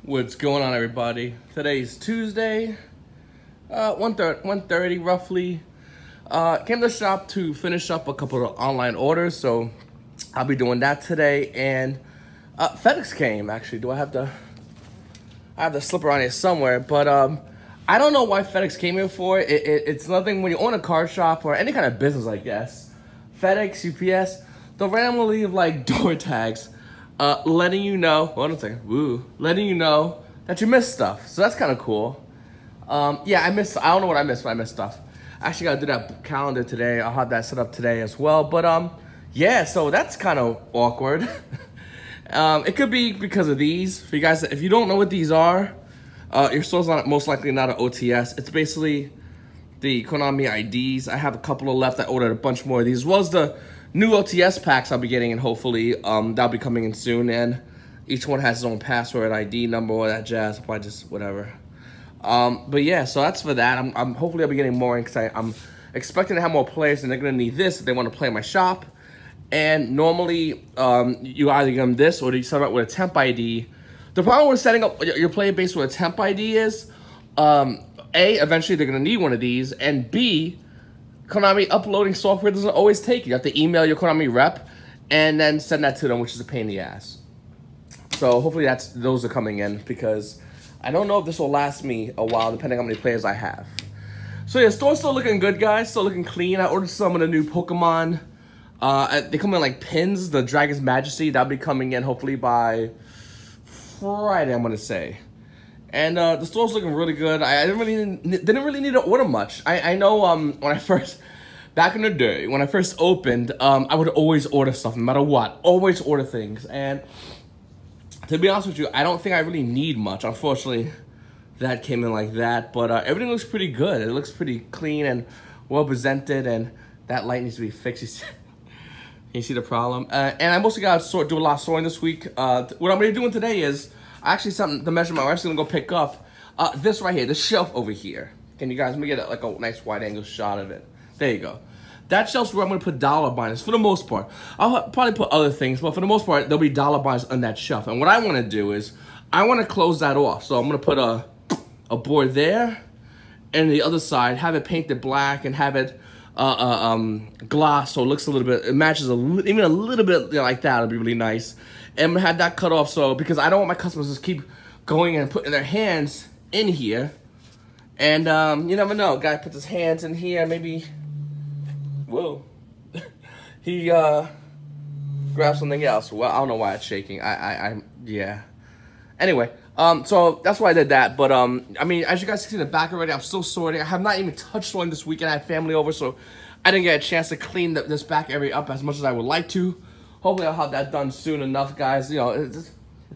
What's going on, everybody? Today's Tuesday, 1:30 roughly. Came to the shop to finish up a couple of online orders, so I'll be doing that today. And FedEx came, actually. I have the slip around here somewhere, but I don't know why FedEx came here for. It's nothing. When you own a car shop or any kind of business, I guess, FedEx, UPS, they'll randomly leave like door tags. Letting you know, hold on a second, letting you know that you missed stuff. So that's kind of cool. Yeah, I don't know what I missed, but I missed stuff. I actually got to do that calendar today. I'll have that set up today as well. But yeah, so that's kind of awkward. It could be because of these. For you guys, if you don't know what these are, your store's most likely not an OTS. It's basically the Konami IDs. I have a couple of left. I ordered a bunch more of these, as well as the new OTS packs I'll be getting, and hopefully that'll be coming in soon. And each one has its own password, ID number, all that jazz. Probably just whatever. But yeah, so that's for that. I'm hopefully I'll be getting more in, because I'm expecting to have more players, and they're gonna need this if they want to play in my shop. And normally you either get them this, or you start out with a temp ID. The problem with setting up your player base with a temp ID is, A, eventually they're gonna need one of these, and B, Konami uploading software doesn't always take it. You have to email your Konami rep and then send that to them, which is a pain in the ass. So hopefully those are coming in, because I don't know if this will last me a while, depending on how many players I have. So yeah, store's still looking good, guys. Still looking clean. I ordered some of the new Pokemon. They come in like pins. The Dragon's Majesty, that'll be coming in hopefully by Friday, I'm gonna say. And the store's looking really good. I didn't really need to order much. I know when I first, back in the day, when I first opened, I would always order stuff, no matter what. Always order things. And to be honest with you, I don't think I really need much. Unfortunately, that came in like that. But everything looks pretty good. It looks pretty clean and well presented. And that light needs to be fixed. You see the problem? And I mostly got to do a lot of sorting this week. What I'm going to be doing today is, actually something to measure my wife's gonna go pick up this right here, the shelf over here. Can you guys, let me get like a nice wide angle shot of it. There you go. That shelf's where I'm gonna put dollar binders for the most part. I'll probably put other things, but for the most part, there'll be dollar binders on that shelf. And what I wanna do is, I wanna close that off. So I'm gonna put a board there, and the other side, have it painted black and have it gloss, so it looks a little bit, it matches even a little bit like that. It'll be really nice. And I'm gonna have that cut off, so because I don't want my customers to just keep going and putting their hands in here. And you never know, guy puts his hands in here, maybe, whoa, he grabs something else. Well, I don't know why it's shaking. Yeah. Anyway, so that's why I did that. But I mean, as you guys can see in the back already, I'm still sorting. I have not even touched sorting this weekend. I had family over, so I didn't get a chance to clean this back area up as much as I would like to. Hopefully I'll have that done soon enough, guys. You know, it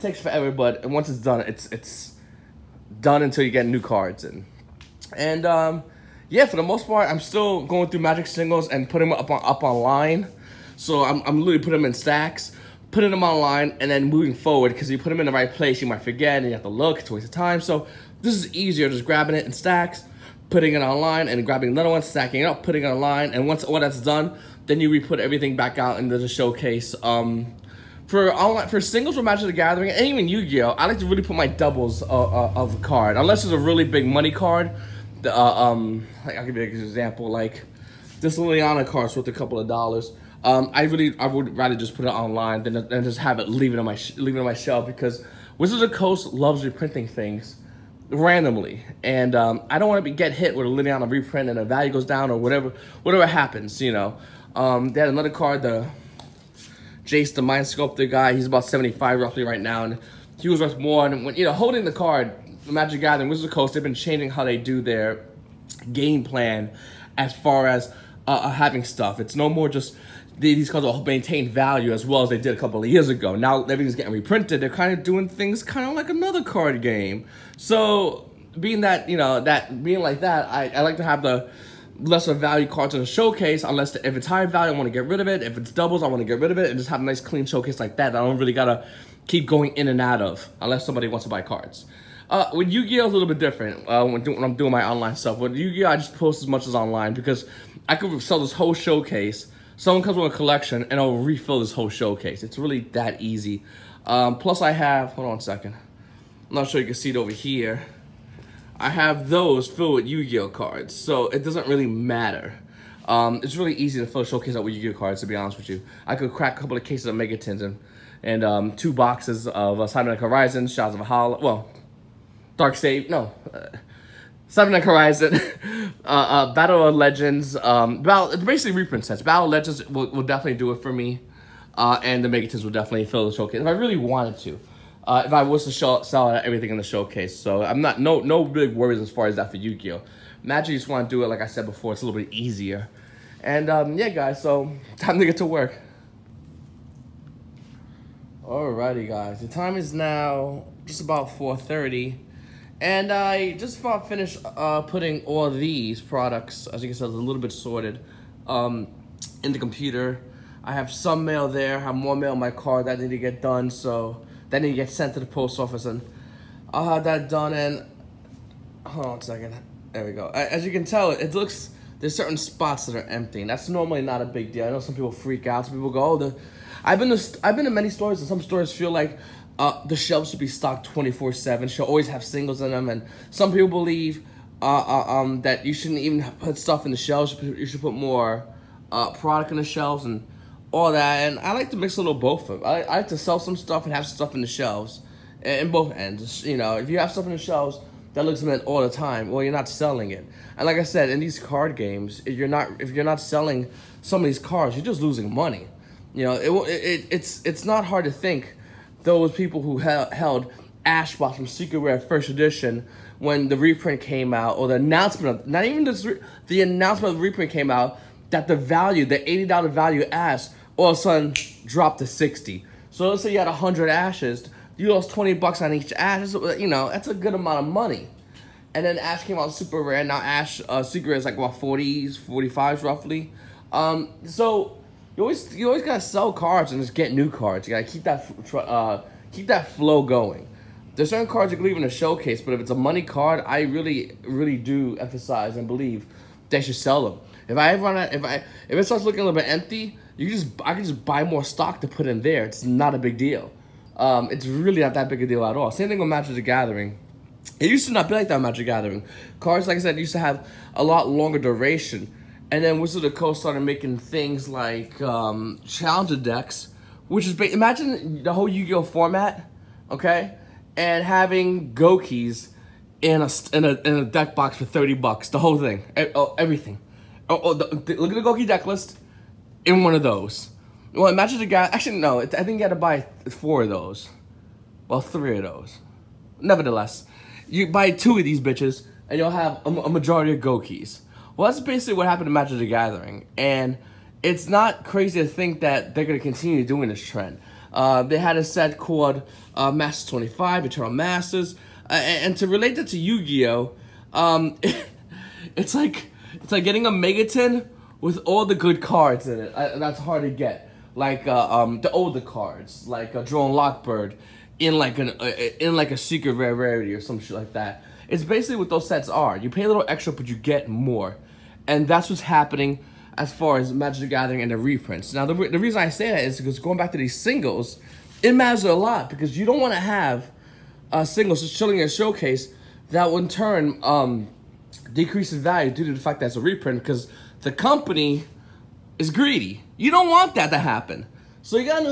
takes forever, but once it's done, it's done until you get new cards in. And yeah, for the most part, I'm still going through Magic singles and putting them up online. So I'm literally putting them in stacks, putting them online, and then moving forward, because you put them in the right place, you might forget, and you have to look. It's a waste of time. So this is easier, just grabbing it in stacks, putting it online, and grabbing another one, stacking it up, putting it online, and once all that's done, then you re-put everything back out into the showcase. For singles with Magic the Gathering, and even Yu-Gi-Oh, I like to really put my doubles of a card, unless it's a really big money card. Like, I'll give you an example, like this Liliana card's worth a couple of dollars. I would rather just put it online than just have it leave it on my shelf, because Wizards of the Coast loves reprinting things randomly, and I don't want to get hit with a Liliana reprint and the value goes down or whatever happens, you know. They had another card, the Jace, the Mind Sculptor guy. He's about 75 roughly right now, and he was worth more. And when, you know, holding the card, the Magic Gathering, Wizards of the Coast, they've been changing how they do their game plan as far as having stuff. It's no more just these cards will maintain value as well as they did a couple of years ago. Now everything's getting reprinted. They're kind of doing things kind of like another card game. So being that, you know, being like that, I like to have the lesser value cards in the showcase, unless if it's high value, I want to get rid of it. If it's doubles, I want to get rid of it, and just have a nice clean showcase like that I don't really gotta keep going in and out of, unless somebody wants to buy cards. With Yu-Gi-Oh, it's a little bit different when I'm doing my online stuff. With Yu-Gi-Oh, I just post as much as online, because I could sell this whole showcase. Someone comes with a collection, and I'll refill this whole showcase. It's really that easy. Plus I have, hold on a second. I'm not sure you can see it over here. I have those filled with Yu-Gi-Oh cards, so it doesn't really matter. It's really easy to fill a showcase up with Yu-Gi-Oh cards, to be honest with you. I could crack a couple of cases of Megatins and 2 boxes of Cybernetic Horizon, Shadows of Hollow, well, Dark Save, no, Cybernetic Horizon, Battle of Legends, basically reprint sets. Battle of Legends will definitely do it for me, and the Megatins will definitely fill the showcase if I really wanted to. If I was to sell everything in the showcase, so I'm not no big worries as far as that for Yu-Gi-Oh. Magic, you just want to do it like I said before. It's a little bit easier, and yeah, guys. So time to get to work. Alrighty, guys. The time is now just about 4:30, and I just about finished putting all these products, as you can see, a little bit sorted, in the computer. I have some mail there. I have more mail in my car that need to get done, so. That need to get sent to the post office, and I'll have that done. And hold on a second. There we go. As you can tell, it looks, there's certain spots that are empty, and that's normally not a big deal. I know some people freak out. Some people go, "Oh, I've been to many stores, and some stores feel like the shelves should be stocked 24/7. Should always have singles in them." And some people believe that you shouldn't even put stuff in the shelves. You should put more product in the shelves and all that. And I like to mix a little both of them. I like to sell some stuff and have stuff in the shelves, in both ends. You know, if you have stuff in the shelves that looks mint all the time, well, you're not selling it. And like I said, in these card games, if you're not selling some of these cards, you're just losing money. You know, it's not hard to think those people who held Ash Box from Secret Rare First Edition when the reprint came out, or the announcement of, not even the announcement of the reprint came out, that the value, the $80 value Ash, all of a sudden dropped to 60. So let's say you had 100 Ashes, you lost 20 bucks on each Ash. You know, that's a good amount of money. And then Ash came out super rare. Now Ash Secret Rare is like what, 40s, 45s roughly. So you always gotta sell cards and just get new cards. You gotta keep that flow going. There's certain cards you can leave in a showcase, but if it's a money card, I really do emphasize and believe they should sell them. If it starts looking a little bit empty, I can just buy more stock to put in there. It's not a big deal. It's really not that big a deal at all. Same thing with Magic the Gathering. It used to not be like that with Magic the Gathering. Cards, like I said, used to have a lot longer duration. And then Wizard of the Coast started making things like Challenger decks, which is imagine the whole Yu-Gi-Oh format, okay, and having Gokis in a deck box for 30 bucks. The whole thing, everything. Look at the Goki deck list in one of those. Well, imagine the guy. Actually, no. I think you got to buy 4 of those. Well, 3 of those. Nevertheless, you buy 2 of these bitches, and you'll have a majority of Gokis. Well, that's basically what happened to Magic the Gathering, and it's not crazy to think that they're gonna continue doing this trend. They had a set called Masters 25, Eternal Masters, and to relate that to Yu-Gi-Oh, it's like getting a Megatin with all the good cards in it. That's hard to get. Like the older cards, like Drone Lockbird, in like a secret rare rarity or some shit like that. It's basically what those sets are. You pay a little extra, but you get more, and that's what's happening as far as Magic the Gathering and the reprints. Now, the reason I say that is because going back to these singles, it matters a lot because you don't want to have singles just chilling in a showcase that will in turn decrease in value due to the fact that it's a reprint because the company is greedy. You don't want that to happen. So you gotta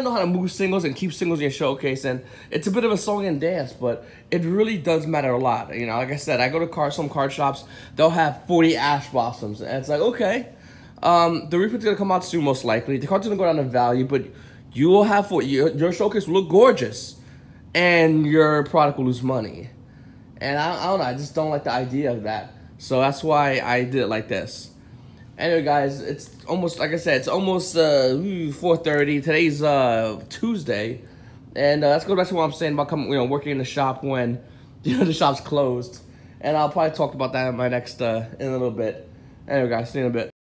know how to move singles and keep singles in your showcase, and it's a bit of a song and dance, but it really does matter a lot. You know, like I said, I go to some card shops, they'll have 40 Ash Blossoms, and it's like, okay, the reprint's gonna come out soon, most likely. The card's gonna go down in value, but you will have your showcase will look gorgeous, and your product will lose money. And I don't know, I just don't like the idea of that. So that's why I did it like this. Anyway, guys, it's almost, like I said, it's almost 4:30. Today's Tuesday, and let's go back to what I'm saying about working in the shop when the shop's closed. And I'll probably talk about that in my next in a little bit. Anyway, guys, see you in a bit.